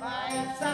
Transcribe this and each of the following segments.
Vai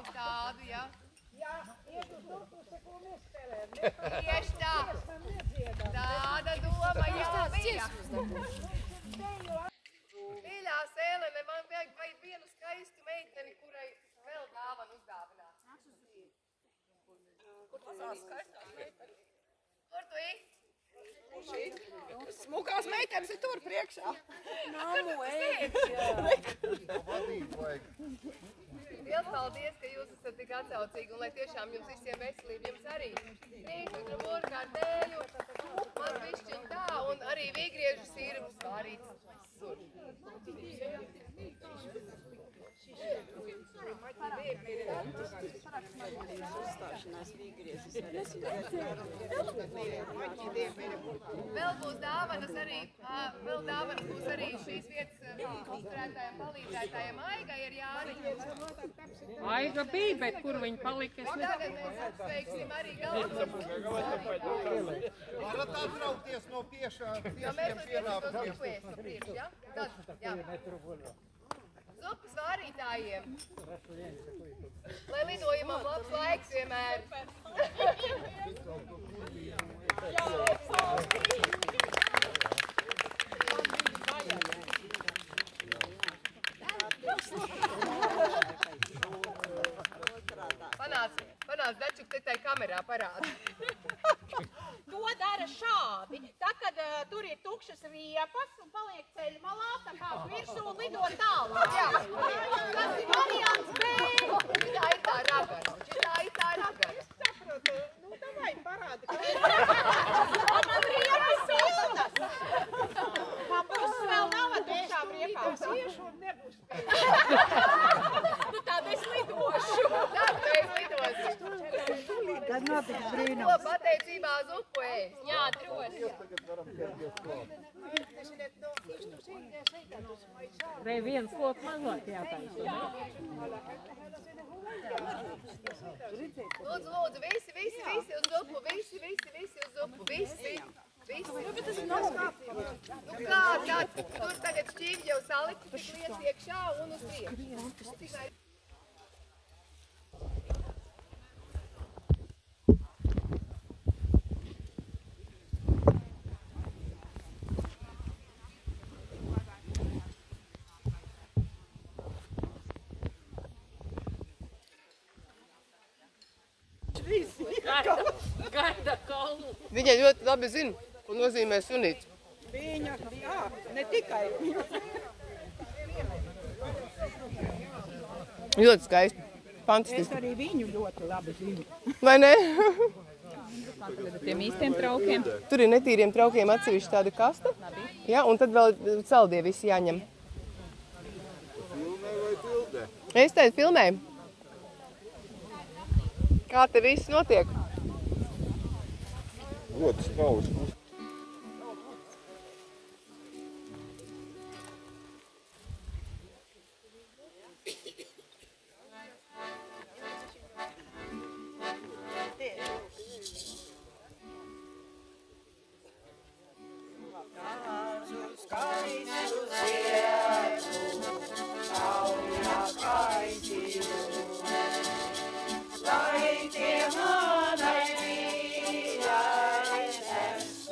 uz tādu, ja? Jā, iet uz to puse, ko mēs spēlējam. Tieši tā. Tāda doma, jā, bija. Mīļās Ēlene, man vajag vienu skaistu meiteni, kurai vēl dāvanu uzdāvināt. Kur tu ej? Smukās meitenes ir tur priekšā. Mamu ej. Liels paldies, ka jūs esat tik atsaucīgi un lai tiešām jums visiem veselība, jums arī rīkšķi, mūrkārtēļu, man bišķiņ tā un arī vīgriežu sīrumu svārīts. Vēl būs dāvanas arī, šīs vietas uzturētājiem, palīdzētājiem Aigai ar Jāniņu. Aiga bija, bet kur viņa palika, es nezinu. Tagad mēs apsveiksim arī galvenokārt. Varat atbraukties no piešiem pienākumiem. Zupas vārītājiem. Lai lidojumam labs laiks vienmēr. Panāc, dačuk, te tai kamerā parāda. To dara šādi. Tā, kad tur ir tukšas riepas un paliek ceļu malā, tā kā virsū un lido tālāk. Jā. Tas ir variants B. Šitā ir tā ragara. Es saprotu, nu davai parādi. Man riepas pilnas. Man puses vēl nav ar tukšām riepām. Es iešu un nebūs pilnas. Nu tad es lidošu. Tad notiks brīnums. Ko pateicībā uz upu ēst? Jā, droši. Vai viens loks mazāk jātaisa. Lūdzu, visi uz upu, visi uz upu, visi. Nu kā, tur tagad šķīvi jau salikti, tik viens iekšā un uz priekšu. Gaida kalnu. Viņa ļoti labi zina, ko nozīmē sunīts. Viņa, jā, ne tikai. Ļoti skaisti. Fantastiski. Es arī viņu ļoti labi zinu. Vai ne? Tiem īstiem traukiem. Tur ir netīriem traukiem atsevišķi tāda kasta. Ja, un tad vēl saldie visi jāņem. Filmē vai bildē? Es teicu, filmēju. Kā te viss notiek? Ļoti strauji. Lai tie manai mīļai es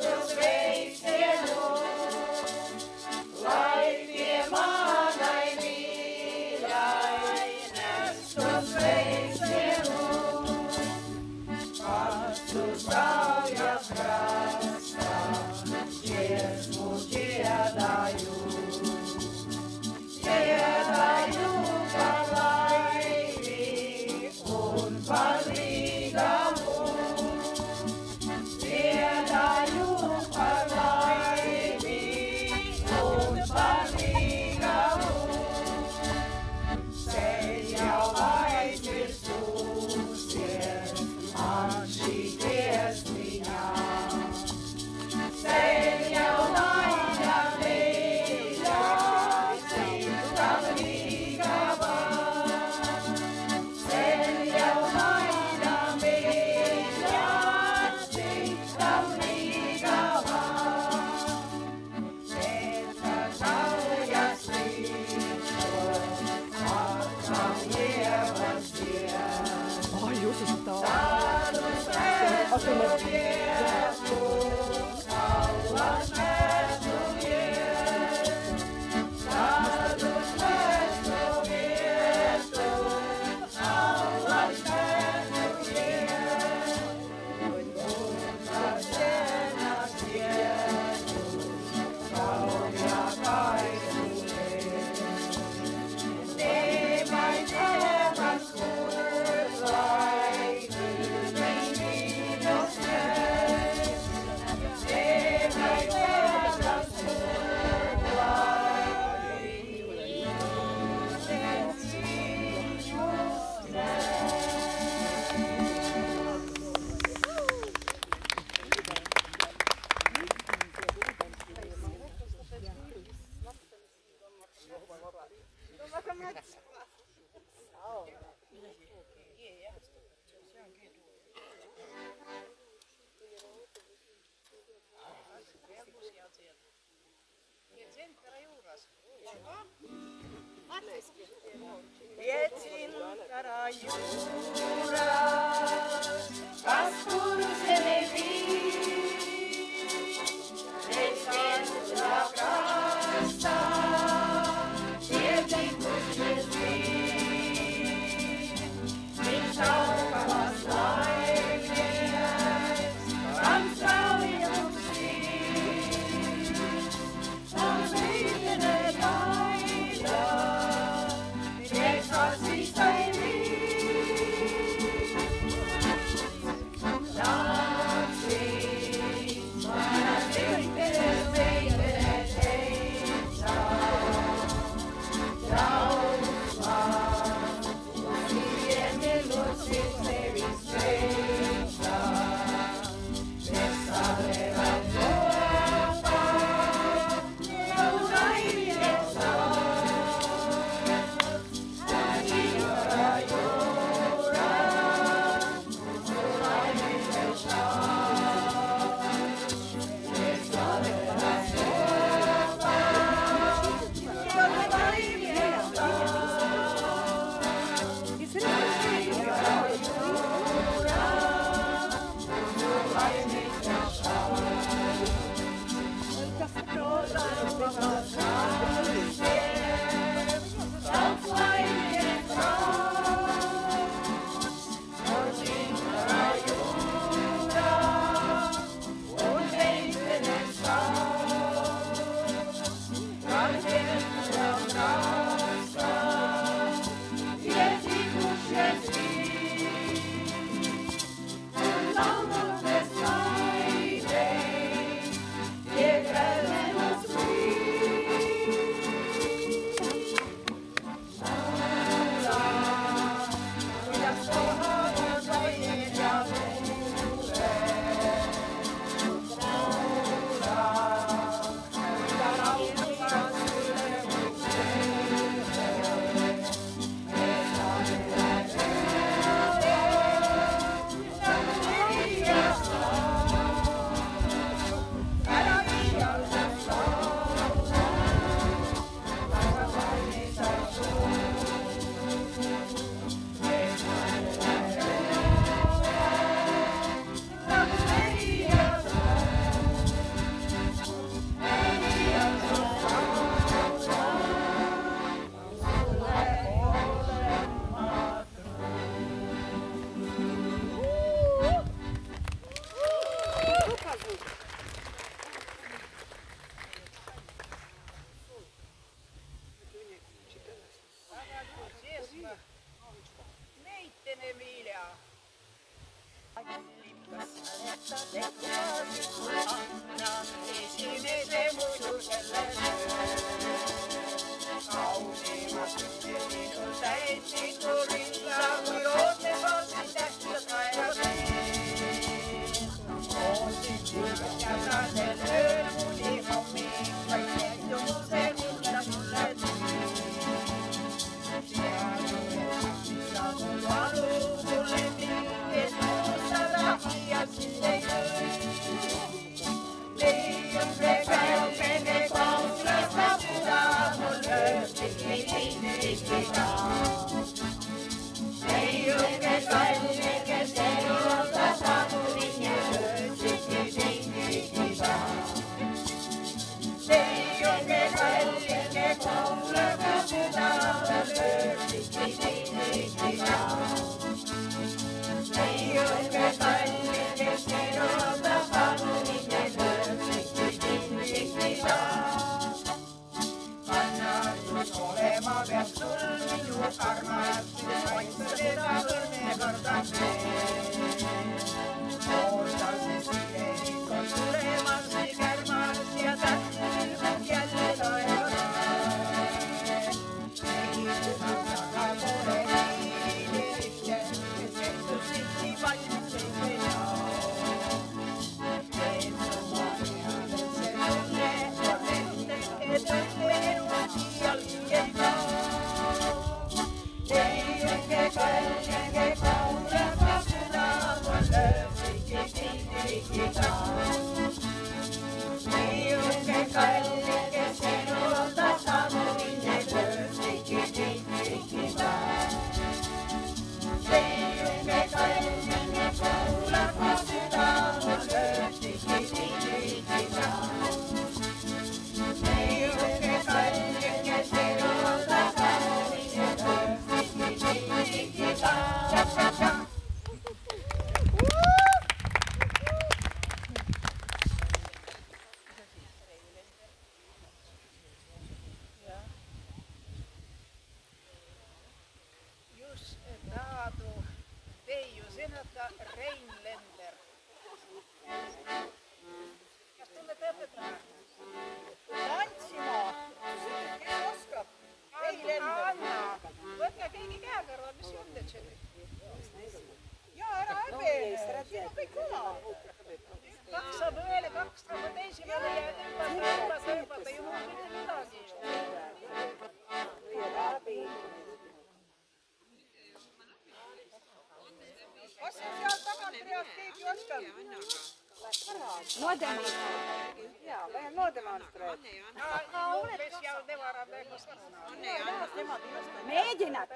Mēģināt.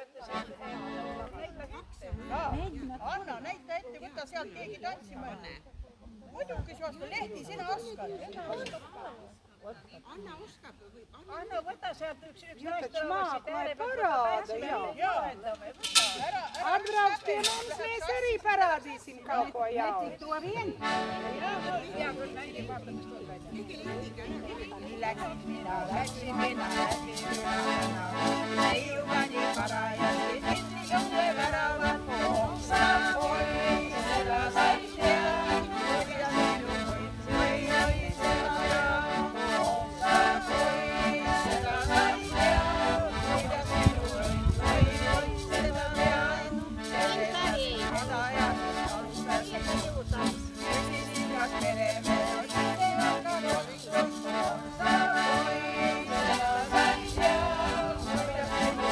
Anna, näita ette, võta sealt keegi tantsima. Muidugi suosta Lehti, sina oskad. Anna oskab. Anna, võta sealt üks Maak, ma ei parāda, jā. Atbrauc pie mums, mēs arī parādīsim kaut ko jaunu. Netik to vien? Jā, kur mēģi pārtamies to gaidāt. Läksin minä, ei mani parajasti, sinni jonkun varavan muossa pois, selä saistia, kuida sinun voi selä muossa pois, selä saistia, kuida sinun voi selä pian, selä rajasta on päässä kiuta, ysisinkas menemme, sitten alkaa noviston muossa pois, selä saistia, kuida sinun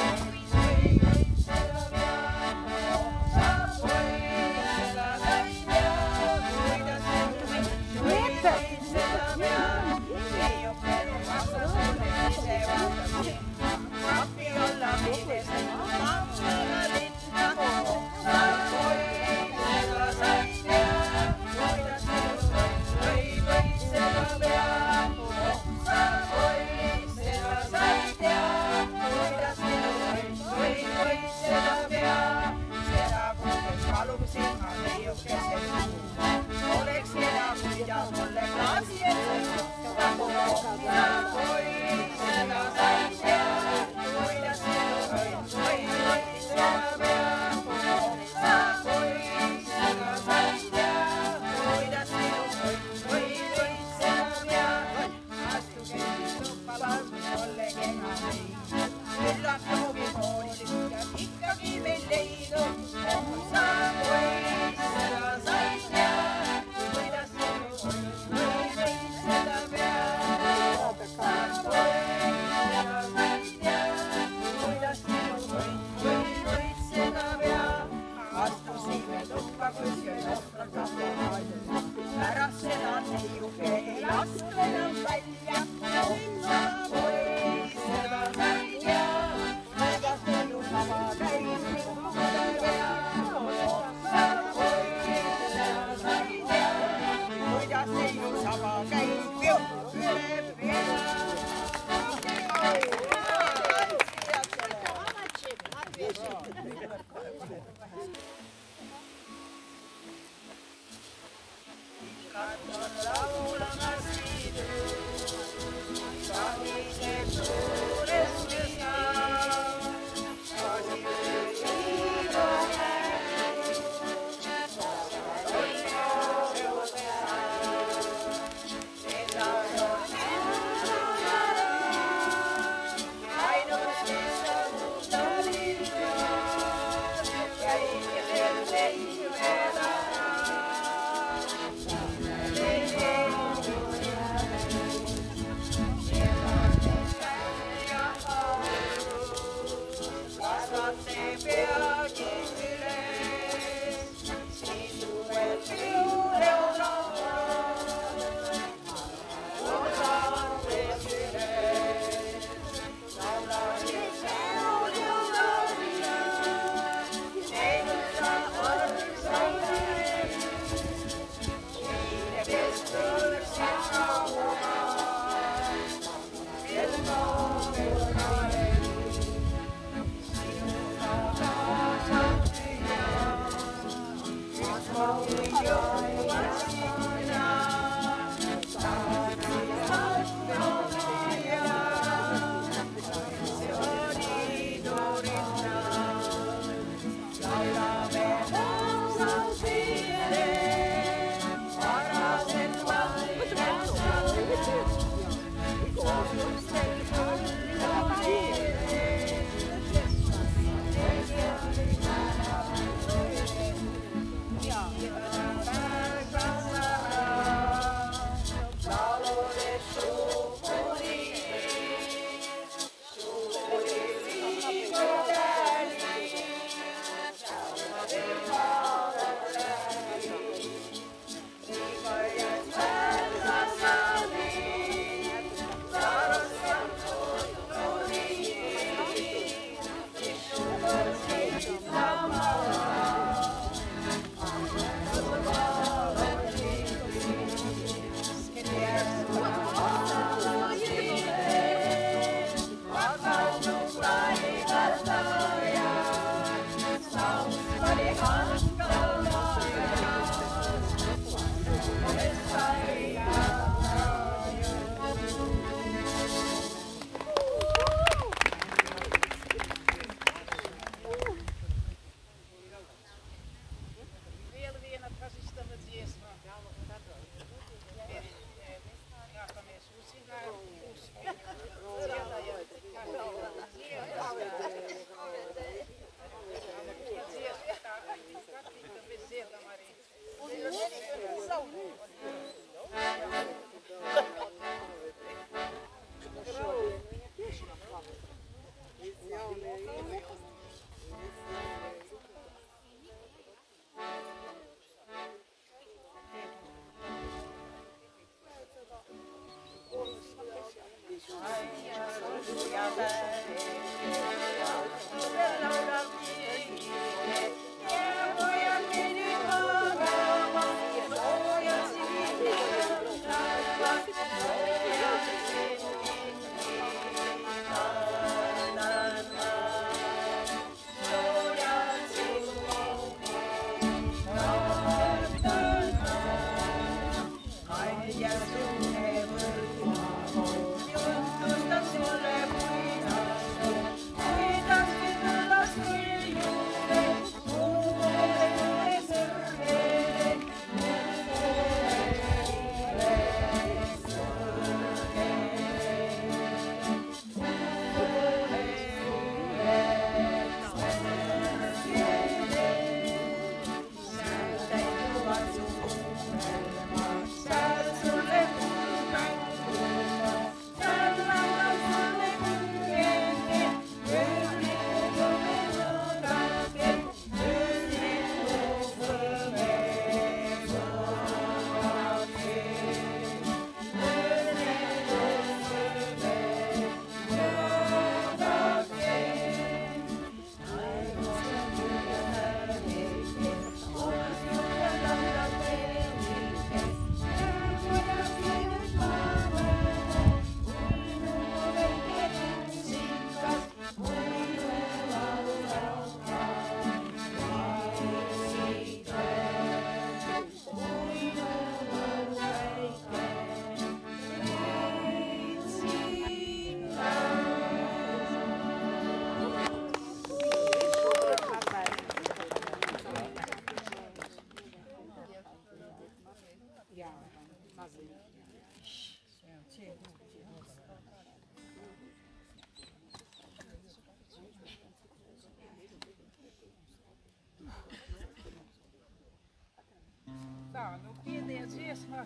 Tā, nu piediet dziesma,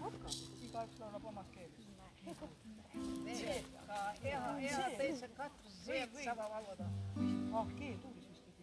igaus laulab omas keeles. Kā Eha teica, katrs dzied savā valodā. Ah, keel tulis vist.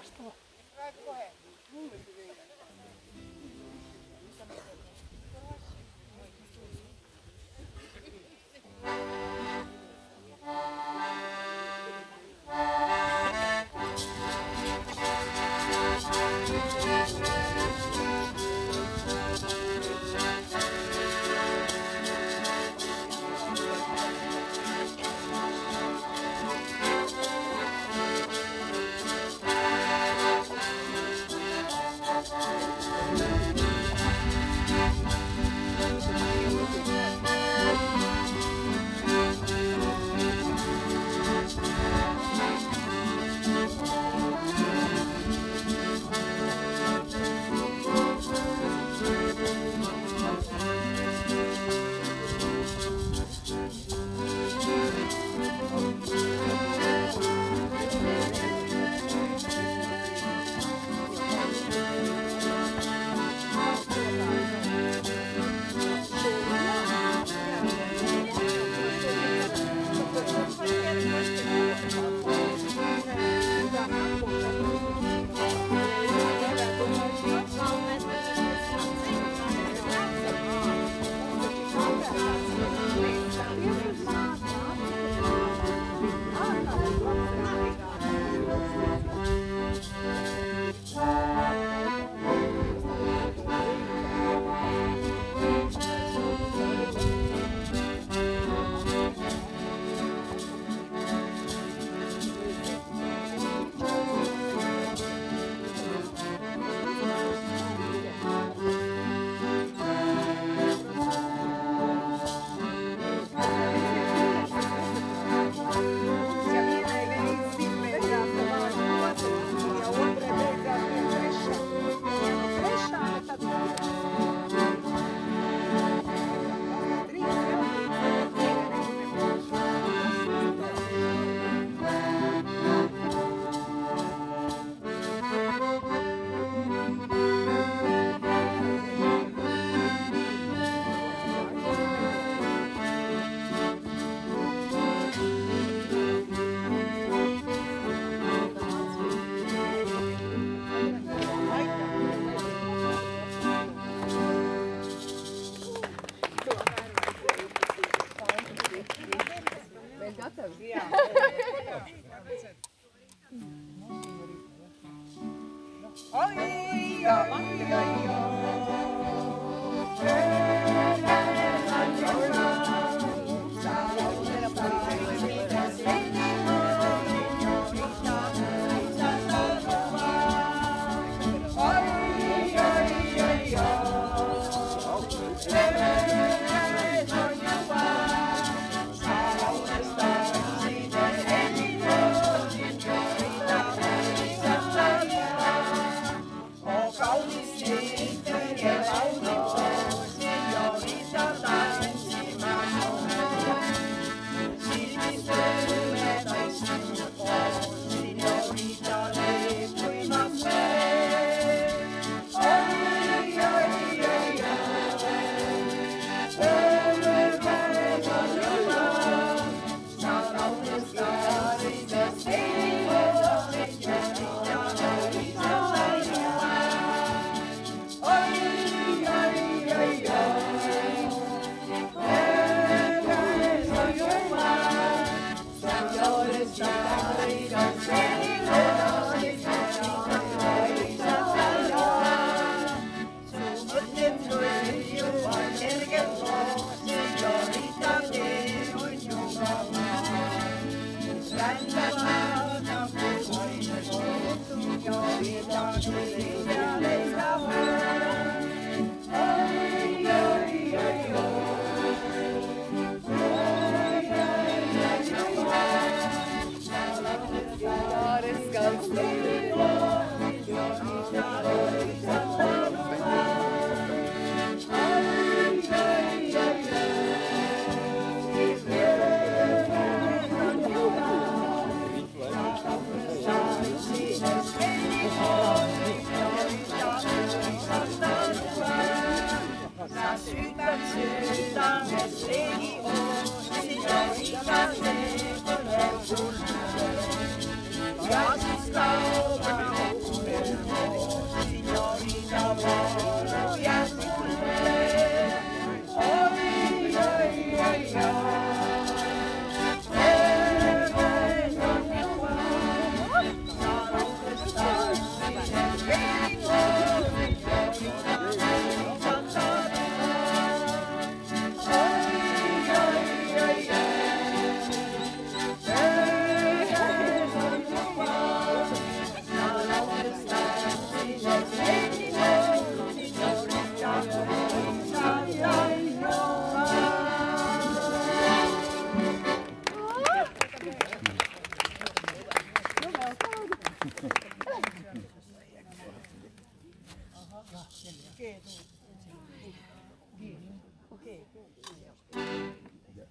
taustoa. Oh,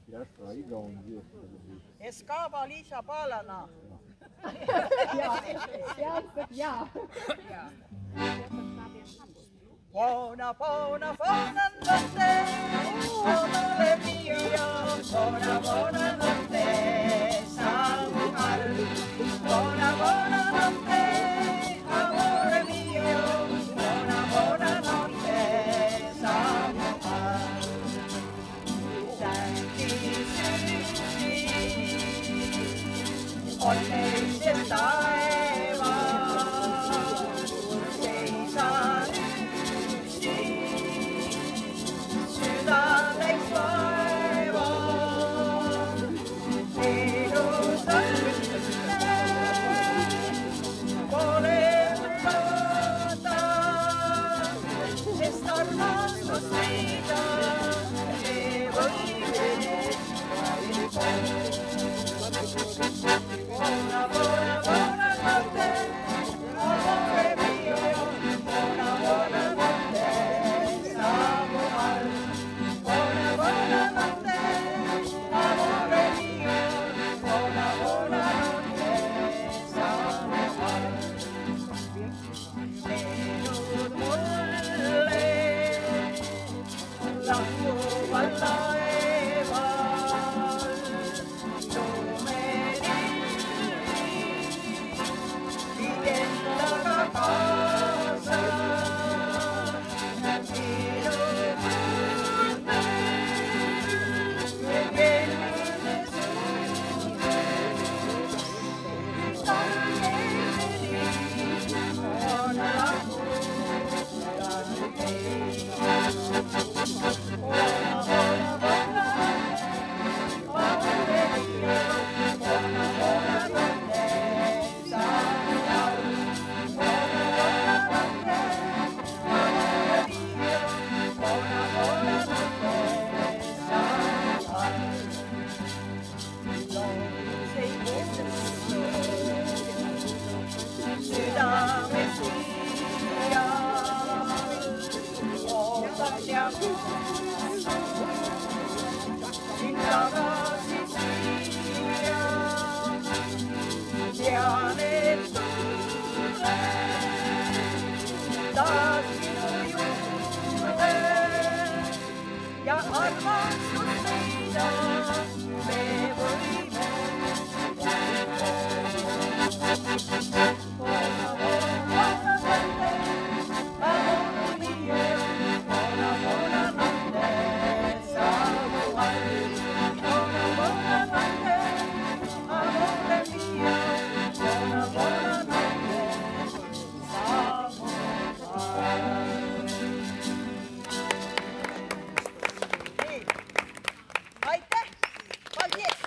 Jāsā Igauni dziesma tagad bija. Es kāvā līsā pālanā. Buona, buona, buona notte, amore mio, buona, buona notte, Samuel. Buona, buona notte, amore mio, buona, buona notte, Samuel. Senti, onnellisesti taivaan, seisaan sydämeksi vaivaan. Edustan molemmat sest armastus meida ei või Buona, buona, buona notte, amore mio, buona, buona notte, Samuel. Buona, buona notte, amore mio, buona, buona notte, Samuel. Menut mulle lahkuval laeval, Vien taga kaasa, minu tunne, kelline suude. Targeni on lahkunud teid. Buona, buona, buona, amore mio, buona, buona notte, Samuel. Buona, buona notte, amore mio, buona, buona notte, Samuel. Non sei questo, sydämes mia, ootan ja kutsun sind tagasi siia. Tean, et tulen taas sinu juurde ja armastus leida me võime. Buona, buona notte, amore mio, buona, buona notte, Samuel. Buona, buona notte, amore mio, buona, buona notte, Samuel. Nii, aitäh! Paldies!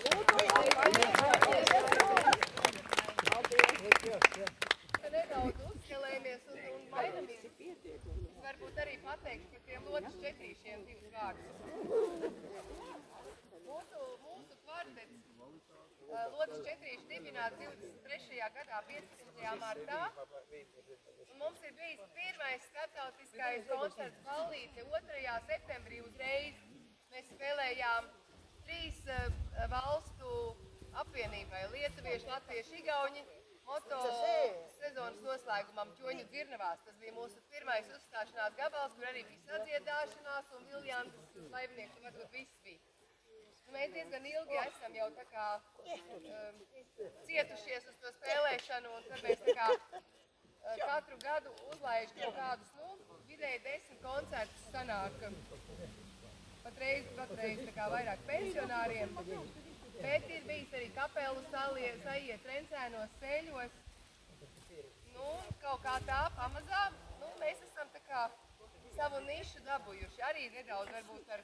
Nedaudz uzskalējamies un mainamies. Es varbūt arī pateikšu par tiem loķu četrīšiem divus vārdus. Mūsu kvartets loķu četrīši dibināts 23. gadā 15. martā. Un mums ir bijis pirmais starptautiskais koncerts Ballīte 2. septembrī uzreiz. Mēs spēlējām 3 valstu apvienībai - lietuvieši, latvieši, igauņi. Moto sezonas noslēgumam Ķoņu Dzirnavās. Tas bija mūsu pirmais uzstāšanās gabals, kur arī bija sadziedāšanās un Viljāns laivnieks un varbūt viss bija. Mēs diezgan ilgi esam jau tā kā cietušies uz to spēlēšanu un tad mēs tā kā katru gadu uzlaiž kaut kādus, vidēji 10 koncertus sanāk. Patreiz tā kā vairāk pensionāriem. Bet ir bijis arī kapelu saiet trencēnos ceļos. Kaut kā tā pamazām, mēs esam tā kā savu nišu dabūjuši. Arī nedaudz varbūt ar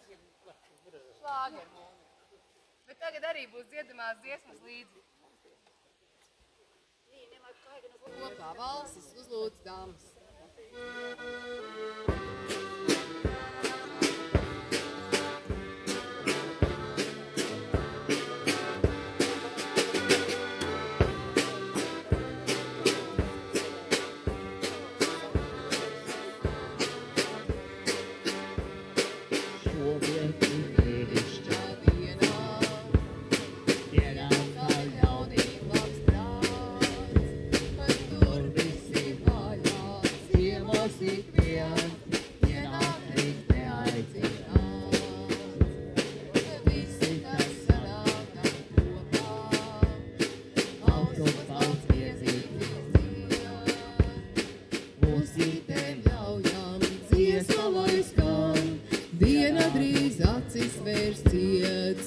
šlāgeru. Bet tagad arī būs dziedamās dziesmas līdzi. Kopā valsis uzlūdz dāmas. Šodien ir pēdišķi.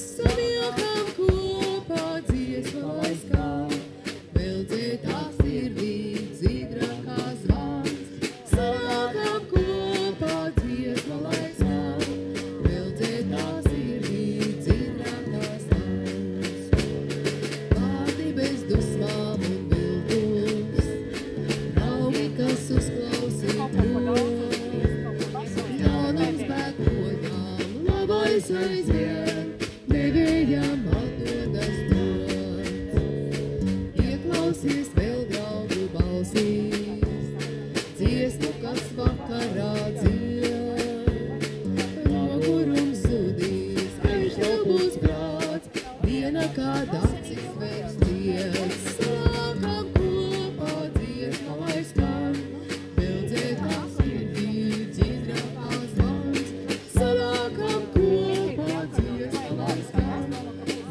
Samiekam kopā dziesma lai skan, veldzētā sirdī dzīdrakās zvans. Sanākam kopā dziesma lai skan, veldzētā sirdī dzīdrakās zvans. Vārdi bez dusmām un viltus, draugi, kas uzklausītu. Ļaunums bēkojām, labais aizvien, nevējām atdodas dots. Ieklausies vēl draugu balsīs, dziesmu, kas vakarā dzied. Nogurums zudīs, priekš tev būs prāts, diena, kad acis vairs tiec. Sākam kopā dziesma lai skan, veldzētā sirdī dzīdrakās zvans. Sanākam kopā dziesma lai skan,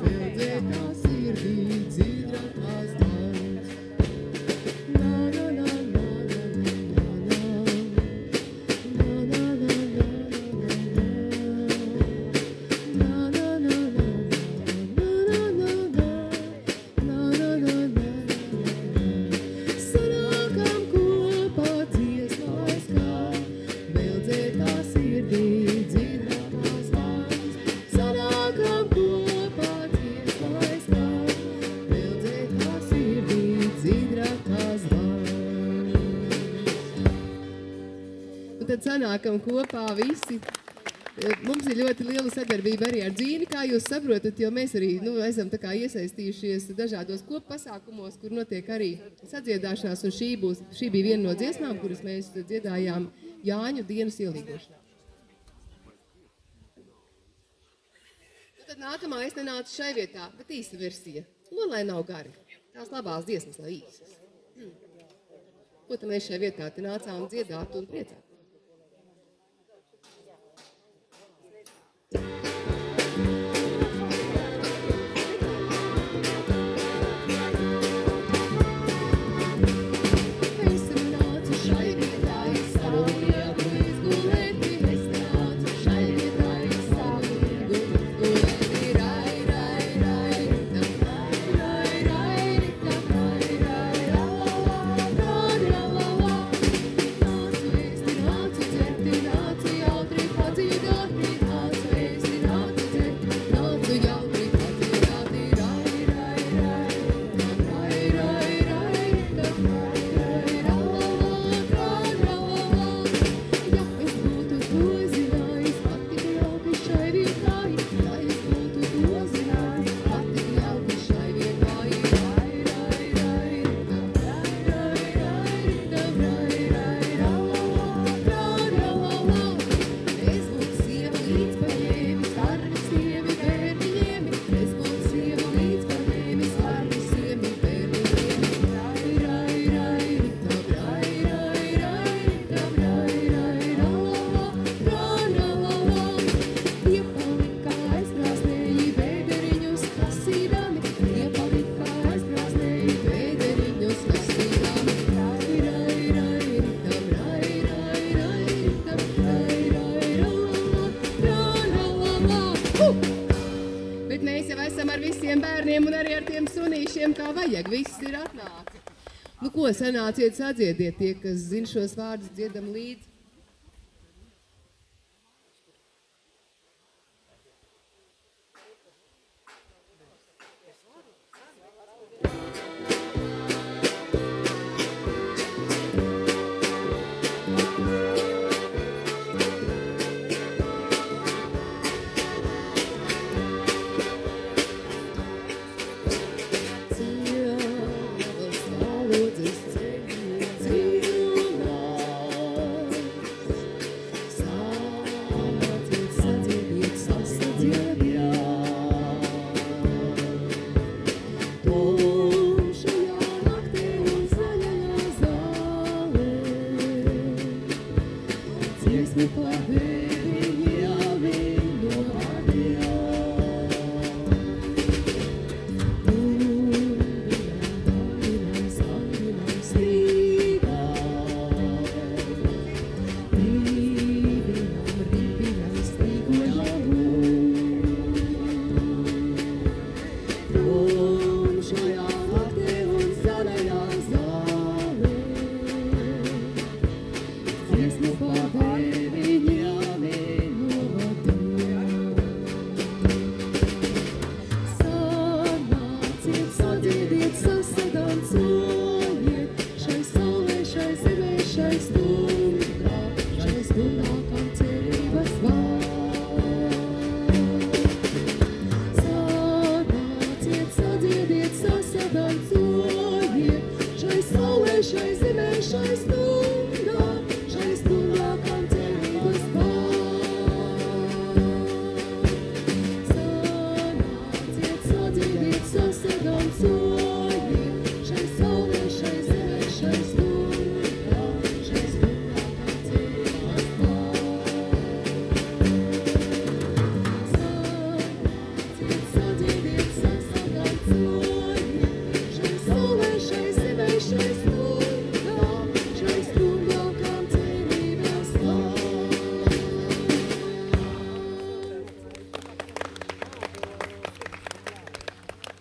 veldzētā sirdī dzīdrakās zvans. Na na na na na na na na na na Sanākam kopā dziesma lai skan, veldzētā sirdī dzīdrakās zvans. Sanākam kopā dziesma lai skan, veldzētā sirdī dzīdrakās zvans. Un tad sanākam kopā visi. Mums ir ļoti liela sadarbība arī ar Dzīni, kā jūs saprotat, jo mēs arī esam tā kā iesaistījušies dažādos koppasākumos, kur notiek arī sadziedāšanās, un šī bija viena no dziesmām, kuras mēs dziedājām Jāņu dienas ielīgošanā. Tad nākamā es nenācu šai vietā, bet īsa versija. Lai nav gari. Tās labās dziesmas, lai īsas. Ko tad mēs šai vietā te nācām dziedāt un priecāt? Es nācu šai vietā, es savu ilgu izgulēti. Es nācu šai vietā, es savu ilgu izgulēti. Rai, rai, rai, ritam, rai, rai, rai, ritam, rai, rai, ra, la, la, ra, ra, la, la. Nācu ēsti, nācu dzerti, nācu jautri padziedāti. Nācu ēsti, nācu dzerti, nācu jautri padziedāti. Rai, rai, rai, ritam, rai, rai, rai, ritam, rai, rai, ra, la, la, ra, ra, la, la. Ja es būtu to zinājis, pat tik jauki šai vietai. Ja es būtu to zinājis, pat tik jauki šai vietai. Rai, rai, rai, ritam, rai, rai, rai, ritam, rai, rai, ra, la, la, ra, ra, la, la. Es būtu sieva līdz paņēmis, starri sievi bērniņiem. Es būtu sieva līdz paņēmis, starri sievi bērniņiem. Rai, rai, rai, ritam, rai, rai, rai, ritam, rai, rai, ra, la, la, ra, ra, la, la. Iepalika aizkrāsnēji vēderiņus kasīdami. Iepalika aizkrāsnēji vēderiņus kasīdami. Rai, rai, rai, ritam, rai, rai, rai, ritam, rai, rai, ra, la, la, la. Bet mēs jau esam ar visiem bērniem un arī ar tiem sunīšiem, kā vajag. Viss ir atnācis. Ko sanāciet sadziediet tie, kas zina šos vārdus, dziedam līdzi? Sievas valodzes ceļi dziļumā,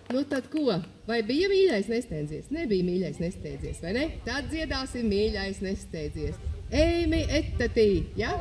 Nu tad ko? Vai bija mīļais nesteidzies? Nebija mīļais nesteidzies, vai ne? Tad dziedāsim mīļais nesteidzies. Eimi etatī, ja?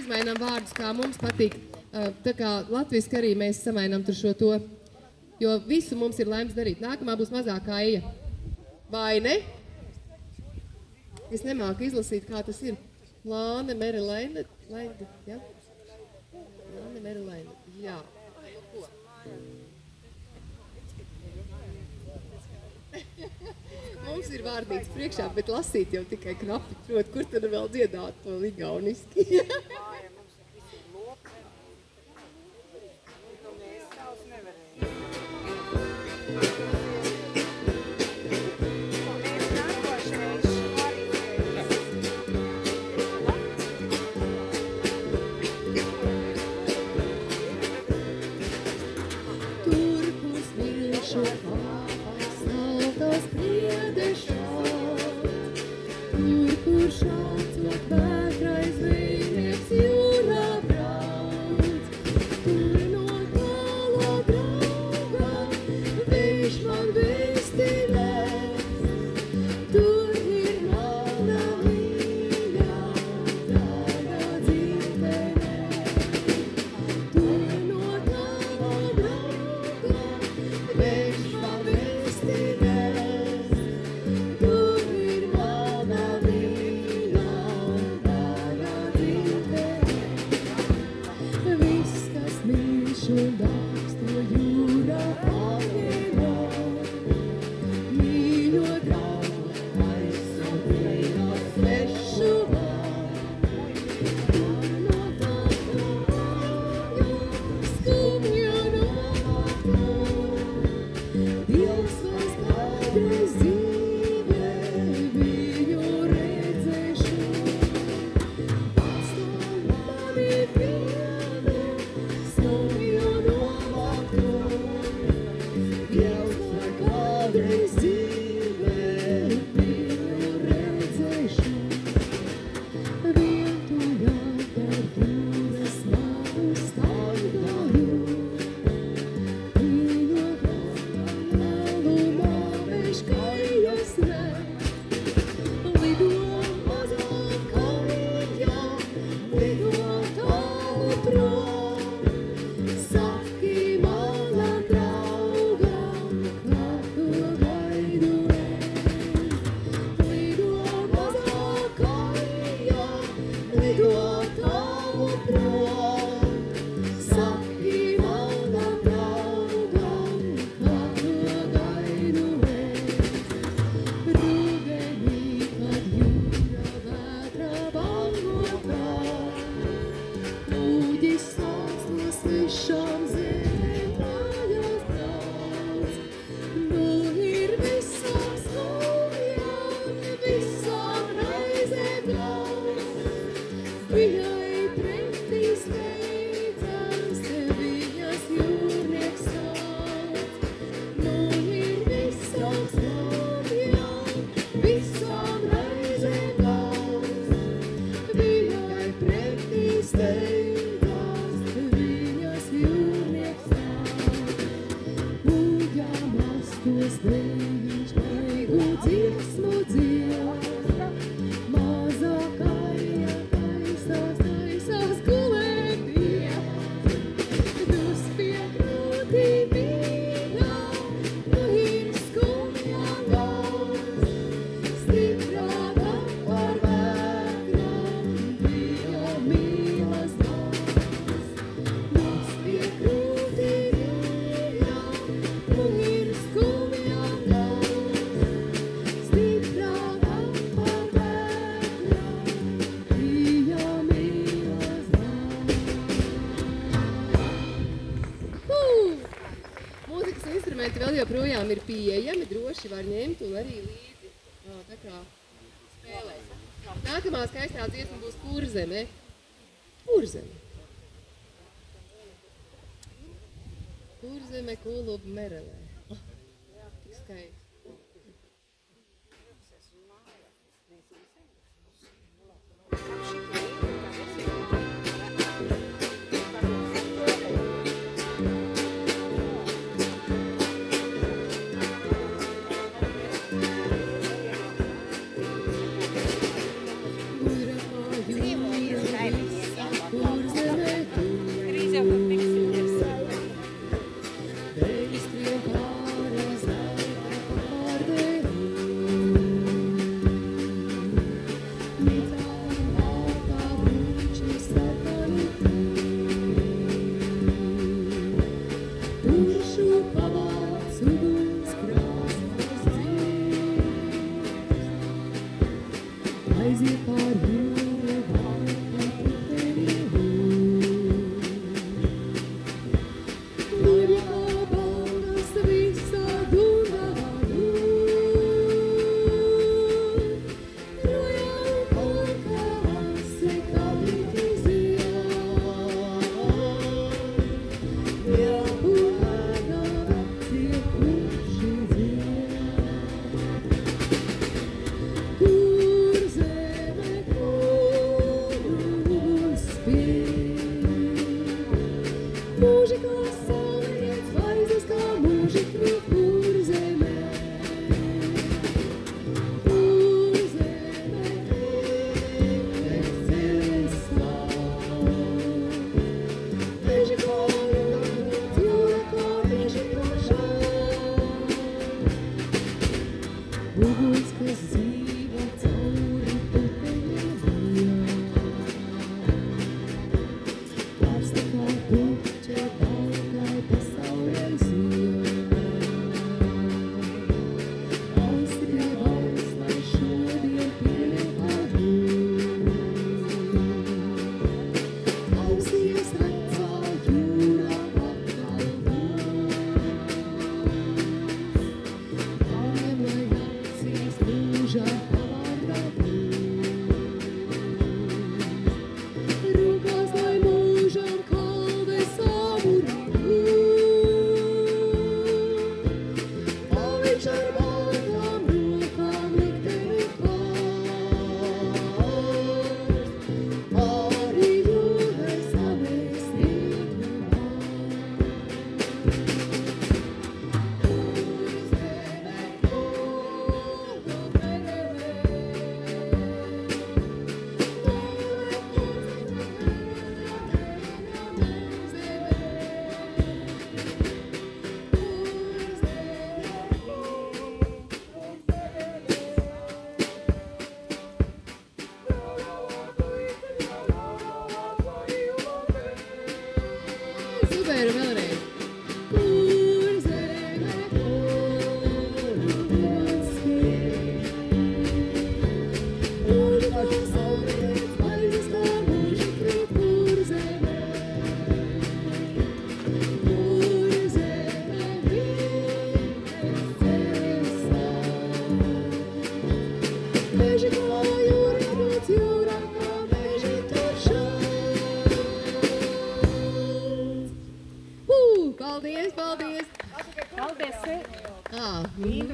Izmainām vārdus, kā mums patīk. Tā kā latviski arī mēs samainām tur šo to, jo visu mums ir laimes darīt. Nākamā būs mazākā eja. Vai ne? Es nemāku izlasīt, kā tas ir. Lāne, Merelaine, ja? Lāne, Merelaine, jā. Ko? Mums ir vārdīts priekšā, bet lasīt jau tikai knapi prot, kur tad vēl dziedāt to ligauniski. Kur šāds, ko pēkrais vīnieks Viņai pretī steidzās, viņas jūrnieks sauc. Nu ir visām slāpjām, visām raizēm daudz. Viņai pretī steidzās, viņas jūrnieks sauc. Būģām astos viņš maigu dziesmu dzied. Mazākajā taisās gulēt iet. Dus pie krūtī vīnā, nu ir skumjām daudz. Stiprākā par vētrām, viņa mīlas daudz. Dus pie krūtī vīnā, nu ir skumjām daudz. Stiprākā par vētrām, viņa mīlas daudz. Mūzikas instrumenti vēl joprojām ir pieejami, droši var ņemt un arī līdzi tā kā spēlēt. Nākamā skaistā dziesma būs Kurzeme. Kurzeme. Kurzeme Kulub Merelē. Tik skaisti. Aiziet pār jūru, vārtu puteņi Lūri kā balnas visā dundavādu. Projām palika ase, kā līdzi zied. Jāpūhēdā vecie puši zied. Kurzeme Kulus spīd. Mūži kā saulriet, zvaigznes kā mūži krīt Kurzeme. Kurzeme pēc ceļas stāv. Meži kā jūrniec, jūra kā meži plašā. Uguns, kas dzīvo cauri puteņiem bojā. Karsta kā puķe, baltai pasaulē zied. Aizskrievalsts, lai šodien pieliekādu. Ausies vecā jūrā apkaldā. Pāriem, lai acīs mūžā pavārdā Rūkās, lai mūžam kalve samurītu. Viņš ar baltām rokām likteni klāst. Pāri jūrai savēstīt Kurzeme Kulub Merelē.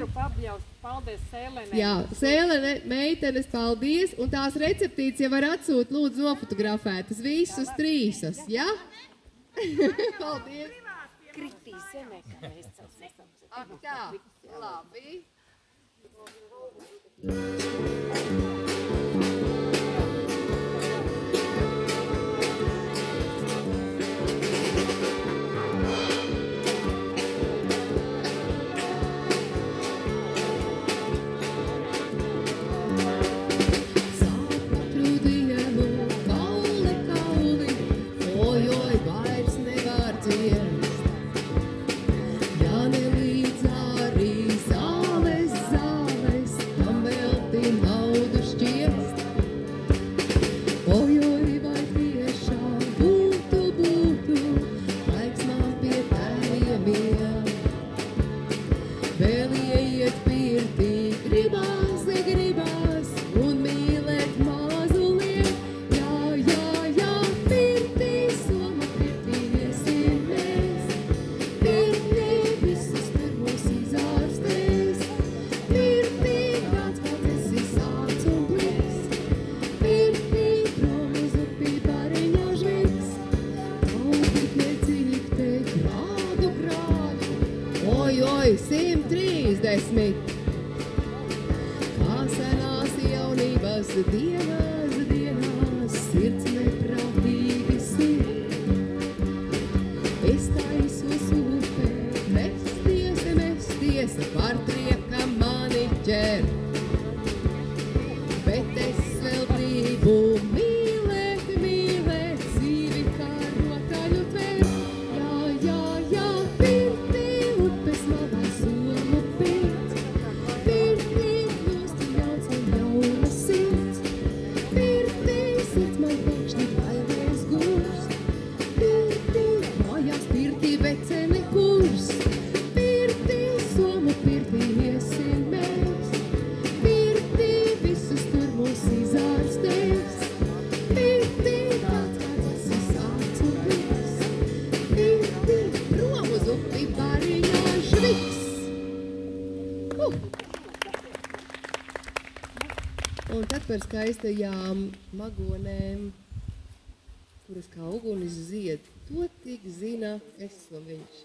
katru pabļaust. Paldies, Sēlenē. Jā, Sēlene, meitenes, paldies. Un tās receptītes jau var atsūt, lūdzu, nofotografētas visus trīsas, ja? Paldies. Kritīs zemē, kā mēs celsies. Ak, tā, labi. Oi, 130! Kā senās jaunības dienās, sirds neprātīgi sūp. Es taisos upē, mesties, par triekam mani ķer. Bet es vēl gribu mīlēt, dzīvi kā rotaļu tver. Jā, pirtī upes malā somu pīt. Pirtī kļūst jauns un jauna sirds. Pirtī sirds man pēkšņi bailēs gurst. Pirtī mājās pirtī vecene kurs. Pirtī somu pirtī iesim mēs. Pirtī visus tur mūs izārstēs. Pirtī tāds kāds esi sāc un liks. Pirtī prom uz upi bariņā žviks. Un tad par skaistajām magonēm, kuras kā ugunis zied, to tik zina es un viņš.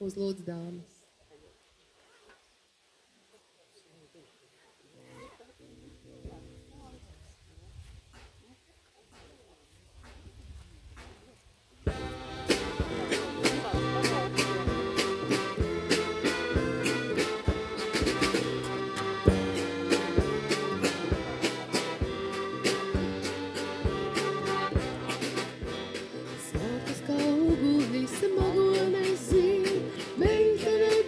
Uzlūdz dāmas. Saltas kā ugunis, magones zina, meitenes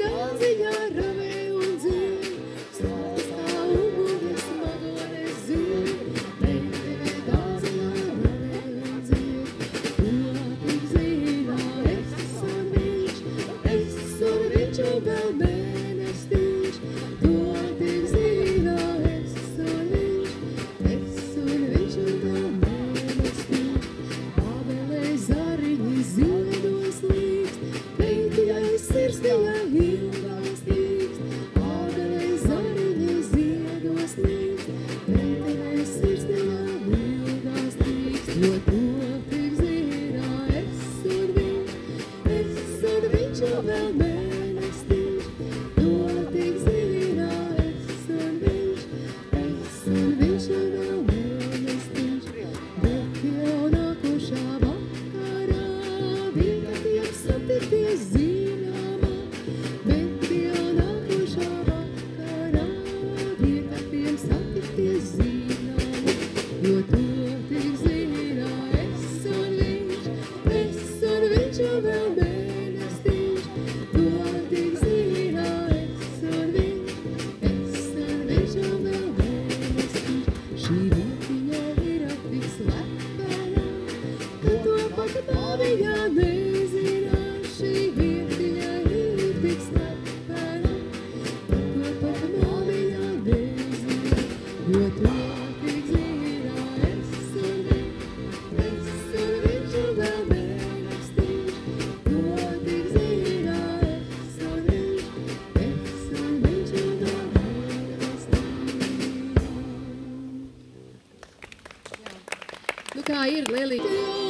Nu kā ir, Lelija?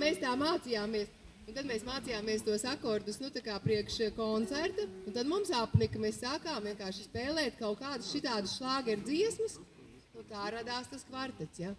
Mēs tā mācījāmies, un tad mēs mācījāmies tos akordus, nu tā kā priekš koncerta, un tad mums apnika, mēs sākām vienkārši spēlēt kaut kādus šitādus šlāgeru dziesmas, un tā radās tas kvartets, ja?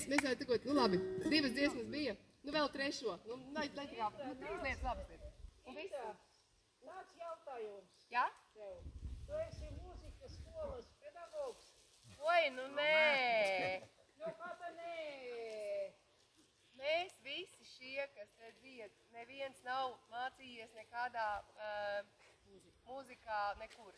mēs jau tikot, nu labi, 2 dziesmas bija, nu vēl 3. Nu, lai tā kā, 3 lietas labas lietas. Un viss. Nāc jautājums. Jā? Tu esi mūzikas skolas pedagogs. Oi, nu nē. Nu, kāda nē? Mēs visi šie, kas te dzied, neviens nav mācījies nekādā mūzikā nekur.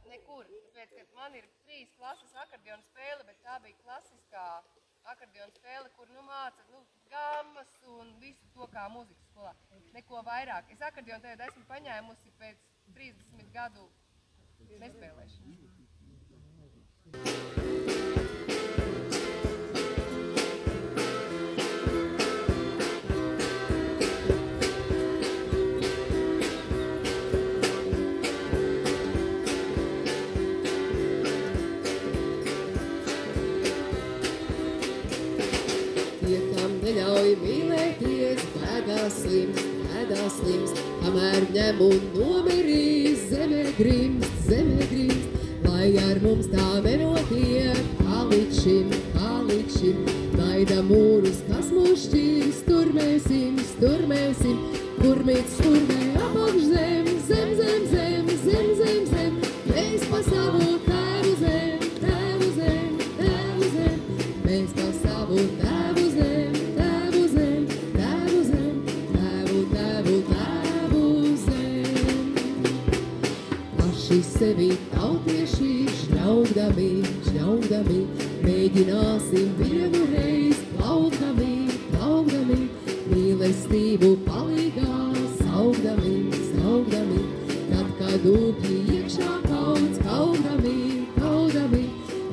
Nekur, tāpēc, ka man ir 3 klases akordeona spēle, bet tā bija klasiskā akordeona spēle, kur māca gammas un visu to kā mūzikas skolā. Neko vairāk. Es akordeonu tagad esmu paņēmusi pēc 30 gadu nespēlēšanas. Neļauj mīlēties, pēdā slims, kamēr ņem un nomirīs, zemē grimst, lai ar mums tā nenotiek, kā līdz šim, naida mūrus, kas mūs šķirs, turmēsim, kurmīt sturmē apakš zem, mēs pa savu tēvu zem, mēs pa savu tēvu zem. Sevi tautieši šņaugdami, mēģināsim vienu reiz plaukdami, mīlestību palīgā saugdami, kad upji iekšā kaudami,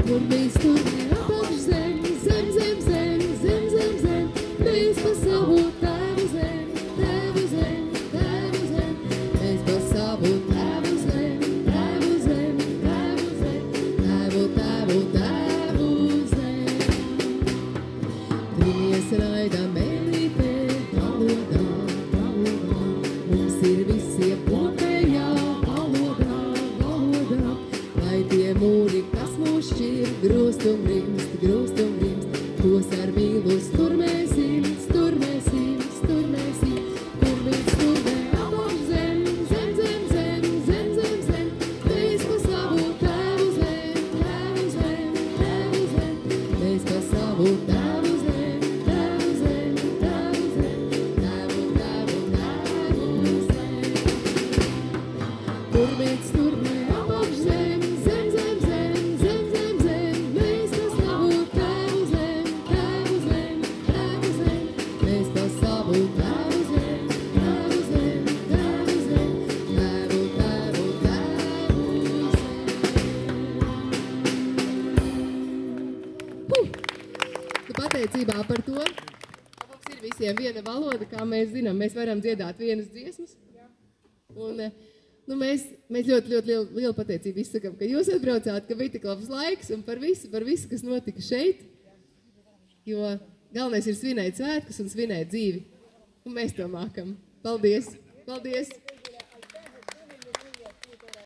kur mēs turmē apakš zem, mēs pa savu tēvu zem, mēs pa savu tēvu zem. Raida mēlītē, valodā, mums ir visiem kopējā valodā, lai tie mūri, kas mūs šķir, grūst un grimst, tos ar mīlu sturmēsim, kur mēs sturmē apakš zem, mēs pa savu tēvu zem, mēs pa savu tēvu zem. Turmē apakš zem, mēs pa savu tēvu zem, mēs pa savu tēvu zem, Pateicībā par to, ka mums ir visiem viena valoda, kā mēs zinām, mēs varam dziedāt vienas dziesmas. Un mēs ļoti lielu pateicību izsakam, ka jūs atbraucāt, ka bija tik labs laiks un par visu, kas notika šeit. Jo galvenais ir svinēt svētkus un svinēt dzīvi. Un mēs to mākam. Paldies! Paldies!